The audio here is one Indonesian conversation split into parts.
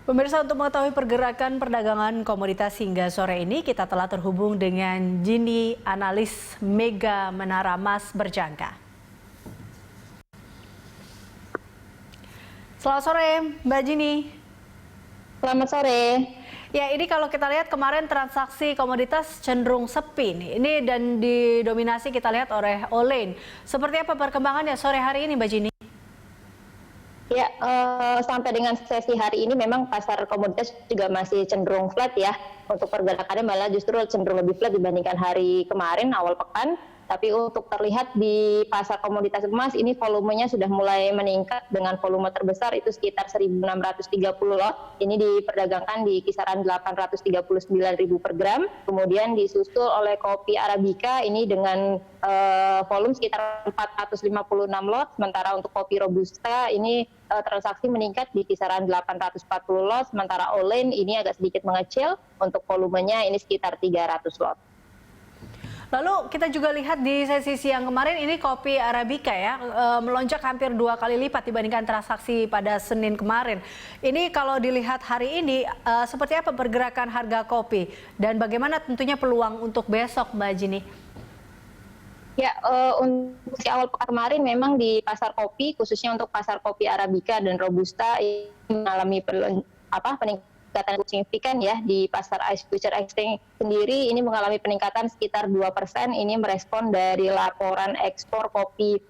Pemirsa, untuk mengetahui pergerakan perdagangan komoditas hingga sore ini, kita telah terhubung dengan Jini, analis Mega Menara Emas Berjangka. Selamat sore, Mbak Jini. Selamat sore. Ya, ini kalau kita lihat kemarin transaksi komoditas cenderung sepi nih. Ini dan didominasi kita lihat oleh Olain. Seperti apa perkembangannya sore hari ini, Mbak Jini? Ya, sampai dengan sesi hari ini memang pasar komoditas juga masih cenderung flat ya. Untuk pergerakannya malah justru cenderung lebih flat dibandingkan hari kemarin awal pekan. Tapi untuk terlihat di pasar komoditas emas ini volumenya sudah mulai meningkat dengan volume terbesar itu sekitar 1.630 lot. Ini diperdagangkan di kisaran 839.000 per gram. Kemudian disusul oleh kopi Arabica ini dengan volume sekitar 456 lot. Sementara untuk kopi Robusta ini transaksi meningkat di kisaran 840 lot. Sementara Olain ini agak sedikit mengecil untuk volumenya ini sekitar 300 lot. Lalu kita juga lihat di sesi siang kemarin ini kopi Arabica ya melonjak hampir 2 kali lipat dibandingkan transaksi pada Senin kemarin. Ini kalau dilihat hari ini seperti apa pergerakan harga kopi dan bagaimana tentunya peluang untuk besok, Mbak Jini? Ya, untuk si awal pekan kemarin memang di pasar kopi, khususnya untuk pasar kopi Arabica dan Robusta ini mengalami peningkatan signifikan ya. Di pasar ICE Future Exchange sendiri ini mengalami peningkatan sekitar 2%. Ini merespon dari laporan ekspor kopi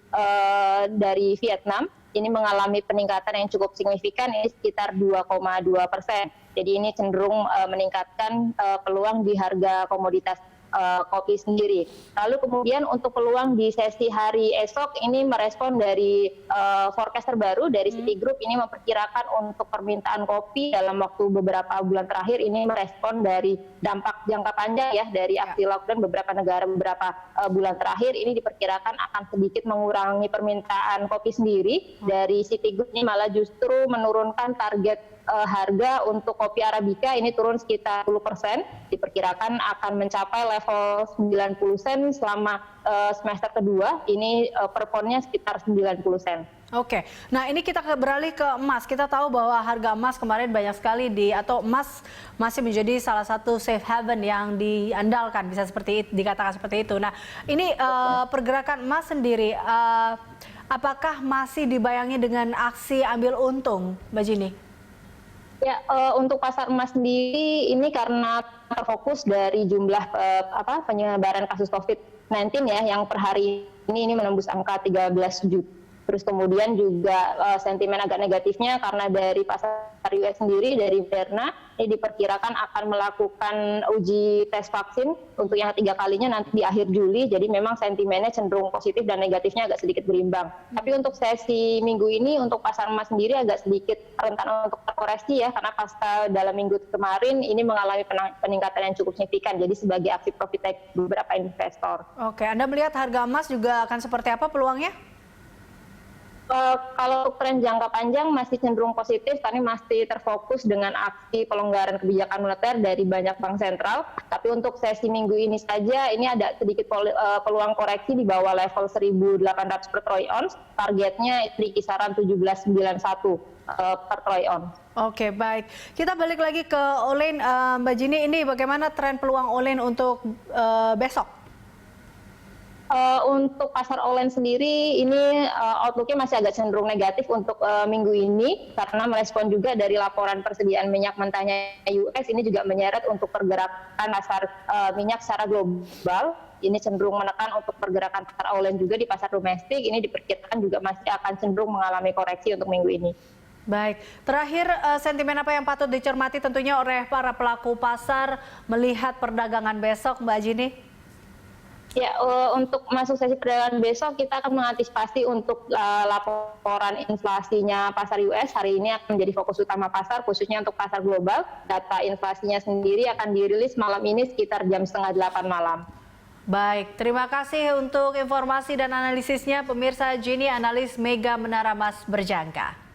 dari Vietnam. Ini mengalami peningkatan yang cukup signifikan, ini sekitar 2,2%. Jadi ini cenderung meningkatkan peluang di harga komoditas kopi sendiri. Lalu kemudian untuk peluang di sesi hari esok ini merespon dari forecast terbaru dari Citigroup. Ini memperkirakan untuk permintaan kopi dalam waktu beberapa bulan terakhir ini merespon dari dampak jangka panjang ya dari aksi lockdown beberapa negara beberapa bulan terakhir. Ini diperkirakan akan sedikit mengurangi permintaan kopi sendiri. Dari Citigroup ini malah justru menurunkan target harga untuk kopi Arabica ini turun sekitar 10%, diperkirakan akan mencapai level 90 sen selama semester kedua, ini per poundnya sekitar 90 sen. Oke, nah ini kita beralih ke emas. Kita tahu bahwa harga emas kemarin banyak sekali atau emas masih menjadi salah satu safe haven yang diandalkan, bisa dikatakan seperti itu. Nah, ini pergerakan emas sendiri, apakah masih dibayangi dengan aksi ambil untung, Mbak Jini? Ya, untuk pasar emas sendiri ini karena terfokus dari jumlah penyebaran kasus COVID-19 ya, yang per hari ini menembus angka 13 juta. Terus kemudian juga sentimen agak negatifnya karena dari pasar US sendiri, dari Moderna, ini diperkirakan akan melakukan uji tes vaksin untuk yang 3 kalinya nanti di akhir Juli. Jadi memang sentimennya cenderung positif dan negatifnya agak sedikit berimbang. Tapi untuk sesi minggu ini untuk pasar emas sendiri agak sedikit rentan untuk terkoreksi ya, karena pasca dalam minggu kemarin ini mengalami peningkatan yang cukup signifikan. Jadi sebagai aksi profit take beberapa investor. Oke, Anda melihat harga emas juga akan seperti apa peluangnya? Kalau untuk tren jangka panjang masih cenderung positif, karena masih terfokus dengan aksi pelonggaran kebijakan moneter dari banyak bank sentral. Tapi untuk sesi minggu ini saja, ini ada sedikit peluang koreksi di bawah level 1.800 per troy ounce. Targetnya di kisaran 1791 per troy ounce. Oke, baik. Kita balik lagi ke Olain, Mbak Jini. Ini bagaimana tren peluang Olain untuk besok? Untuk pasar Olain sendiri ini outlook-nya masih agak cenderung negatif untuk minggu ini karena merespon juga dari laporan persediaan minyak mentahnya US. Ini juga menyeret untuk pergerakan pasar minyak secara global. Ini cenderung menekan untuk pergerakan pasar Olain juga di pasar domestik. Ini diperkirakan juga masih akan cenderung mengalami koreksi untuk minggu ini. Baik, terakhir sentimen apa yang patut dicermati tentunya oleh para pelaku pasar melihat perdagangan besok, Mbak Jini? Ya, untuk masuk sesi perdagangan besok kita akan mengantisipasi untuk laporan inflasinya pasar US. Hari ini akan menjadi fokus utama pasar, khususnya untuk pasar global. Data inflasinya sendiri akan dirilis malam ini sekitar jam 7:30 malam. Baik, terima kasih untuk informasi dan analisisnya pemirsa. Jini, analis Mega Menara Emas Berjangka.